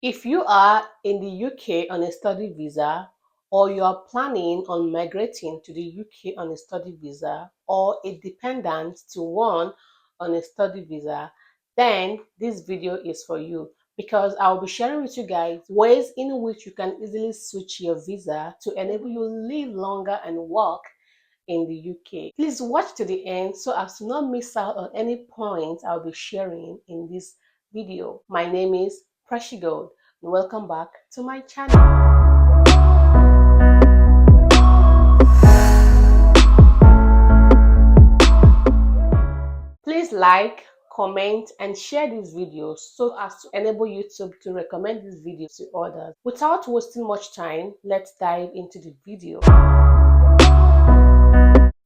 If you are in the UK on a study visa, or you are planning on migrating to the UK on a study visa, or a dependent to one on a study visa, then this video is for you because I'll be sharing with you guys ways in which you can easily switch your visa to enable you live longer and work in the UK. Please watch to the end so as to not miss out on any points I'll be sharing in this video. My name is Precious Gold and welcome back to my channel. Please like, comment and share this video so as to enable YouTube to recommend this video to others. Without wasting much time, let's dive into the video.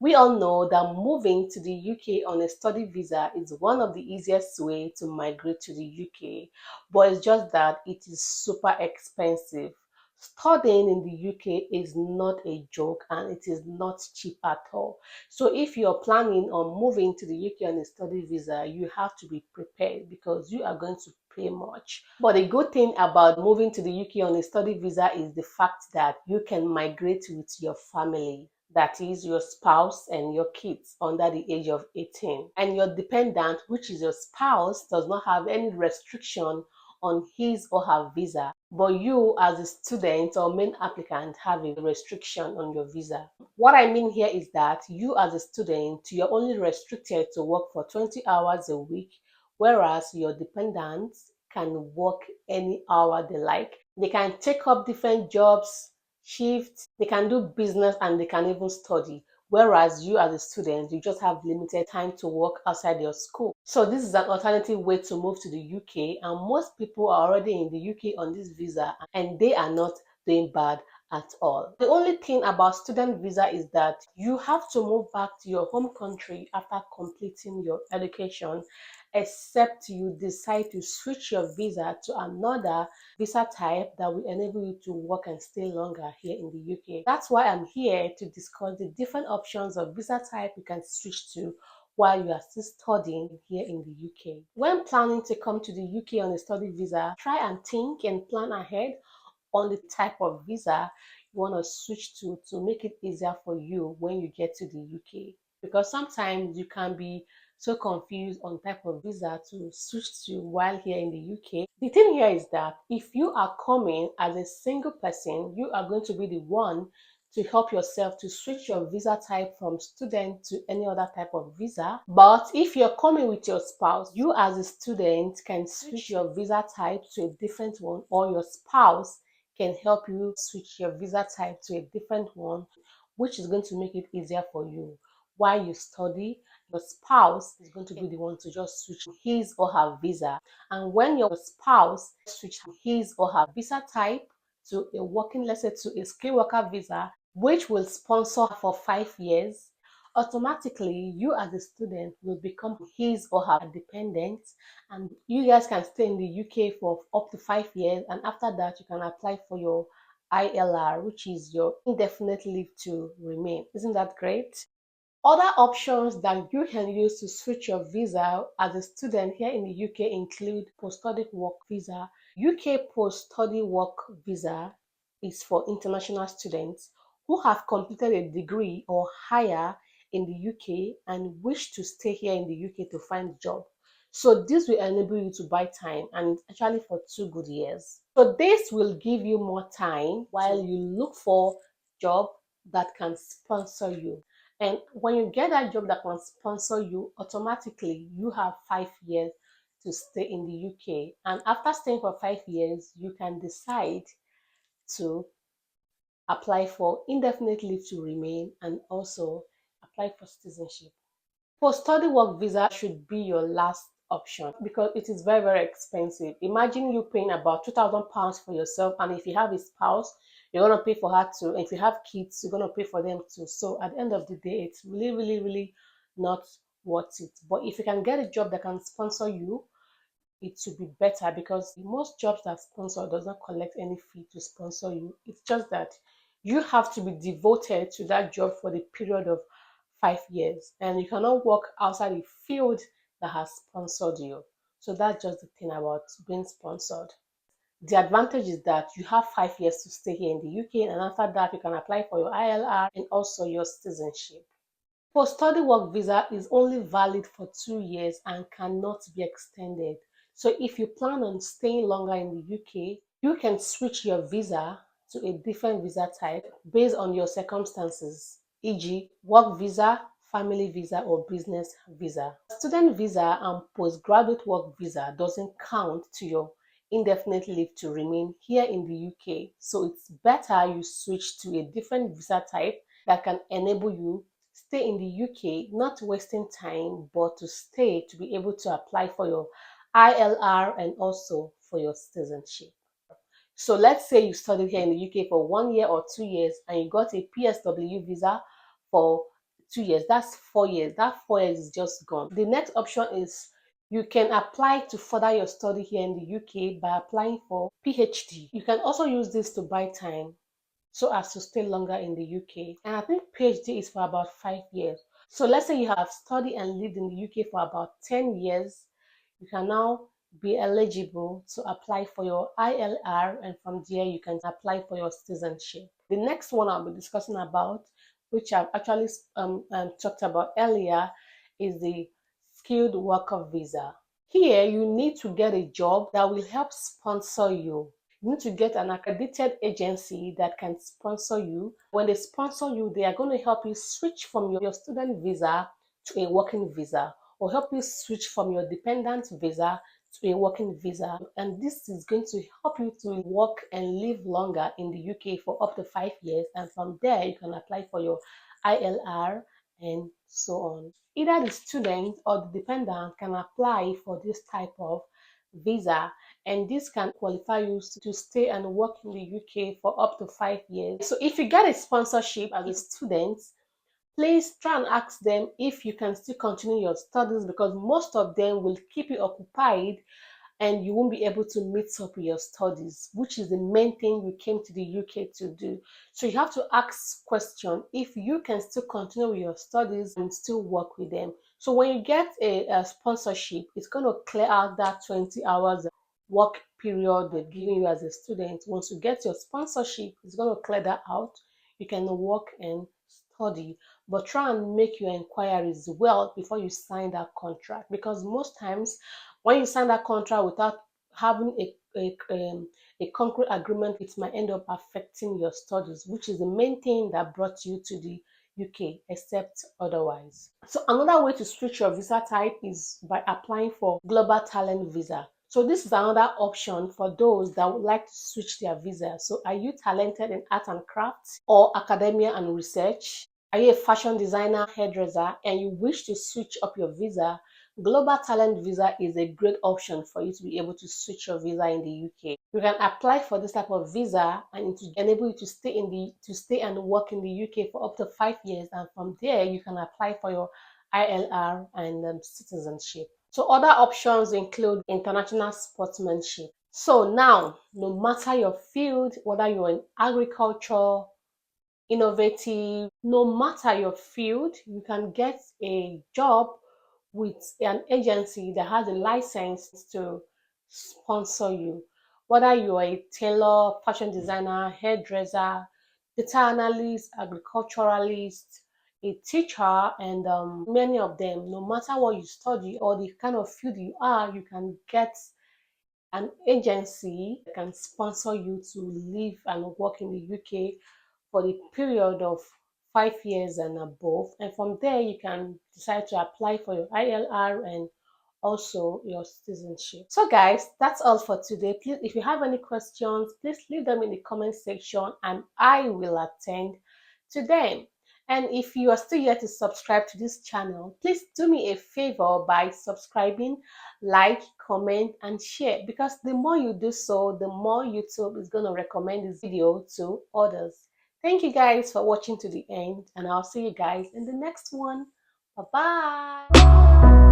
We all know that moving to the UK on a study visa is one of the easiest ways to migrate to the UK, but it's just that it is super expensive. Studying in the UK is not a joke and it is not cheap at all. So if you're planning on moving to the UK on a study visa, you have to be prepared because you are going to pay much. But the good thing about moving to the UK on a study visa is the fact that you can migrate with your family, that is your spouse and your kids under the age of 18. And your dependent, which is your spouse, does not have any restriction on his or her visa. But you as a student or main applicant have a restriction on your visa. What I mean here is that you as a student, you're only restricted to work for 20 hours a week, whereas your dependents can work any hour they like. They can take up different jobs, shifts, they can do business and they can even study. Whereas you as a student, you just have limited time to work outside your school. So this is an alternative way to move to the UK, and most people are already in the UK on this visa and they are not doing bad at all. The only thing about student visa is that you have to move back to your home country after completing your education, except you decide to switch your visa to another visa type that will enable you to work and stay longer here in the UK. That's why I'm here to discuss the different options of visa type you can switch to while you are still studying here in the UK. When planning to come to the UK on a study visa, try and think and plan ahead on the type of visa you want to switch to make it easier for you when you get to the UK. Because sometimes you can be so confused on type of visa to switch to while here in the UK. The thing here is that if you are coming as a single person, you are going to be the one to help yourself to switch your visa type from student to any other type of visa. But if you're coming with your spouse, you as a student can switch your visa type to a different one, or your spouse can help you switch your visa type to a different one, which is going to make it easier for you. While you study, your spouse is going to be the one to just switch his or her visa. And when your spouse switch his or her visa type to a working, let's say to a skilled worker visa, which will sponsor for 5 years, automatically you as a student will become his or her dependent, and you guys can stay in the UK for up to 5 years, and after that you can apply for your ILR, which is your indefinite leave to remain. Isn't that great? Other options that you can use to switch your visa as a student here in the UK include post-study work visa. UK post-study work visa is for international students who have completed a degree or higher in the UK and wish to stay here in the UK to find a job. So this will enable you to buy time, and it's actually for 2 good years. So this will give you more time while you look for job that can sponsor you. And when you get that job that can sponsor you, automatically you have 5 years to stay in the UK. And after staying for 5 years, you can decide to apply for indefinite leave to remain and also apply for citizenship. Post-study work visa should be your last option because it is very, very expensive. Imagine you paying about £2,000 for yourself, and if you have a spouse, you're going to pay for her too. And if you have kids, you're going to pay for them too. So at the end of the day, it's really, really, really not worth it. But if you can get a job that can sponsor you, it should be better because most jobs that sponsor does not collect any fee to sponsor you. It's just that you have to be devoted to that job for the period of 5 years, and you cannot work outside the field that has sponsored you. So that's just the thing about being sponsored. The advantage is that you have 5 years to stay here in the UK, and after that, you can apply for your ILR and also your citizenship. Post-study work visa is only valid for 2 years and cannot be extended. So if you plan on staying longer in the UK, you can switch your visa to a different visa type based on your circumstances, e.g., work visa, family visa, or business visa. Student visa and postgraduate work visa doesn't count to your indefinite leave to remain here in the UK. So it's better you switch to a different visa type that can enable you stay in the UK, not wasting time, but to stay to be able to apply for your ILR and also for your citizenship. So let's say you studied here in the UK for 1 year or 2 years and you got a PSW visa for 2 years. That's 4 years. That 4 years is just gone. The next option is you can apply to further your study here in the UK by applying for PhD. You can also use this to buy time so as to stay longer in the UK. And I think PhD is for about 5 years. So let's say you have studied and lived in the UK for about 10 years, you can now be eligible to apply for your ILR, and from there you can apply for your citizenship. The next one I'll be discussing about, which I've actually talked about earlier, is the skilled worker visa. Here, you need to get a job that will help sponsor you. You need to get an accredited agency that can sponsor you. When they sponsor you, they are going to help you switch from your student visa to a working visa, or help you switch from your dependent visa to a working visa. And this is going to help you to work and live longer in the UK for up to 5 years. And from there, you can apply for your ILR and so on. Either the student or the dependent can apply for this type of visa, and this can qualify you to stay and work in the UK for up to 5 years. So if you get a sponsorship as a student, please try and ask them if you can still continue your studies, because most of them will keep you occupied and you won't be able to meet up with your studies, which is the main thing you came to the UK to do. So you have to ask question if you can still continue with your studies and still work with them. So when you get a sponsorship, it's going to clear out that 20 hours work period they've given you as a student. Once you get your sponsorship, it's going to clear that out. You can work and study, but try and make your inquiries well before you sign that contract, because most times when you sign that contract without having a concrete agreement, it might end up affecting your studies, which is the main thing that brought you to the UK, except otherwise. So another way to switch your visa type is by applying for Global Talent Visa. So this is another option for those that would like to switch their visa. So are you talented in art and crafts or academia and research? Are you a fashion designer, hairdresser, and you wish to switch up your visa? Global Talent Visa is a great option for you to be able to switch your visa in the UK. You can apply for this type of visa and it will enable you to stay and work in the UK for up to 5 years, and from there you can apply for your ILR and citizenship. So other options include international sportsmanship. So now, no matter your field, whether you're in agriculture, innovative, no matter your field, you can get a job with an agency that has a license to sponsor you. Whether you're a tailor, fashion designer, hairdresser, data analyst, agriculturalist, a teacher, and many of them, no matter what you study or the kind of field you are, you can get an agency that can sponsor you to live and work in the UK for the period of 5 years and above. And from there, you can decide to apply for your ILR and also your citizenship. So guys, that's all for today. Please, if you have any questions, please leave them in the comment section and I will attend to them. And if you are still yet to subscribe to this channel, please do me a favor by subscribing, like, comment, and share, because the more you do so, the more YouTube is going to recommend this video to others. Thank you guys for watching to the end, and I'll see you guys in the next one. Bye bye.